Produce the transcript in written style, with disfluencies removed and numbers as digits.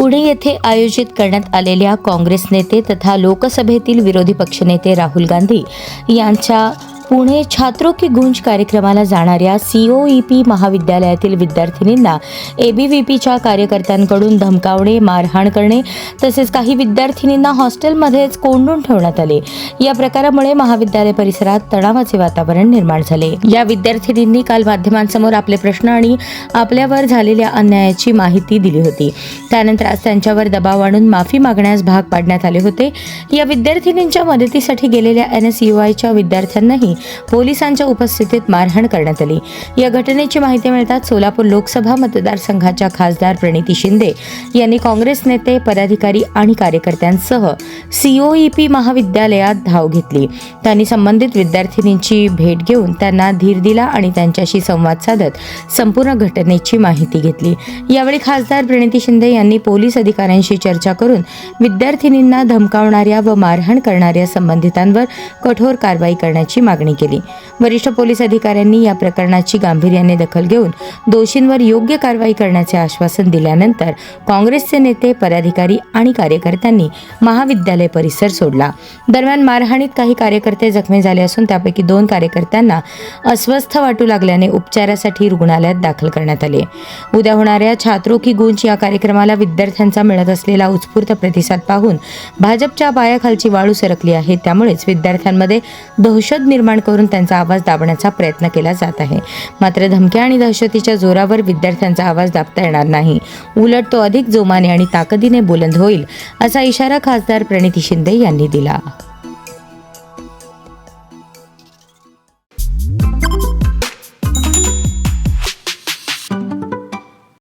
पुणे येथे आयोजित करण्यात आलेल्या काँग्रेस नेते तथा लोकसभेतील विरोधी पक्षनेते राहुल गांधी यांच्या पुणे छात्रों की गूंज कार्यक्रमाला जाणाऱ्या COEP महाविद्यालयातील विद्यार्थिनींना ABVPच्या कार्यकर्त्यांकडून धमकावणे, मारहाण करणे तसेच काही विद्यार्थिनींना हॉस्टेलमध्येच कोंडून ठेवण्यात आले। या प्रकारामुळे महाविद्यालय परिसरात तणावाचे वातावरण निर्माण झाले। या विद्यार्थिनींनी काल माध्यमांसमोर आपले प्रश्न आणि आपल्यावर झालेल्या अन्यायाची माहिती दिली होती। त्यानंतर आज त्यांच्यावर दबाव आणून माफी मागण्यास भाग पाडण्यात आले होते। या विद्यार्थिनींच्या मदतीसाठी गेलेल्या NSUIच्या विद्यार्थ्यांनाही पोलिसांच्या उपस्थितीत मारहाण करण्यात आली। या घटनेची माहिती मिळताच सोलापूर लोकसभा मतदारसंघाच्या खासदार प्रणिती शिंदे यांनी काँग्रेस नेते, पदाधिकारी आणि कार्यकर्त्यांसह COEP महाविद्यालयात धाव घेतली। त्यांनी संबंधित विद्यार्थिनींची भेट घेऊन त्यांना धीर दिला आणि त्यांच्याशी संवाद साधत संपूर्ण घटनेची माहिती घेतली। यावेळी खासदार प्रणिती शिंदे यांनी पोलीस अधिकाऱ्यांशी चर्चा करून विद्यार्थिनींना धमकावणाऱ्या व मारहाण करणाऱ्या संबंधितांवर कठोर कारवाई करण्याची मागणी केली। वरिष्ठ पोलीस अधिकाऱ्यांनी या प्रकरणाची गांभीर्याने दखल घेऊन दोषींवर योग्य कारवाई करण्याचे आश्वासन दिल्यानंतर काँग्रेसचे नेते, पदाधिकारी आणि कार्यकर्त्यांनी महाविद्यालय परिसर सोडला। दरम्यान मारहाणीत काही कार्यकर्ते जखमी झाले असून त्यापैकी 2 कार्यकर्त्यांना अस्वस्थ वाटू लागल्याने उपचारासाठी रुग्णालयात दाखल करण्यात आले। उद्या होणाऱ्या छात्रों की गूंज या कार्यक्रमाला विद्यार्थ्यांचा मिळत असलेला उत्स्फूर्त प्रतिसाद पाहून भाजपच्या पायाखालची वाळू सरकली आहे। त्यामुळेच विद्यार्थ्यांमध्ये दहशत निर्माण करून त्यांचा आवाज दाबण्याचा प्रयत्न केला जात आहे। मात्र धमक्या आणि दहशतीच्या जोरावर विद्यार्थ्यांचा आवाज दाबता येणार नाही, उलट तो अधिक जोमाने आणि ताकदीने बुलंद होईल, असा इशारा खासदार प्रणिती शिंदे यांनी दिला।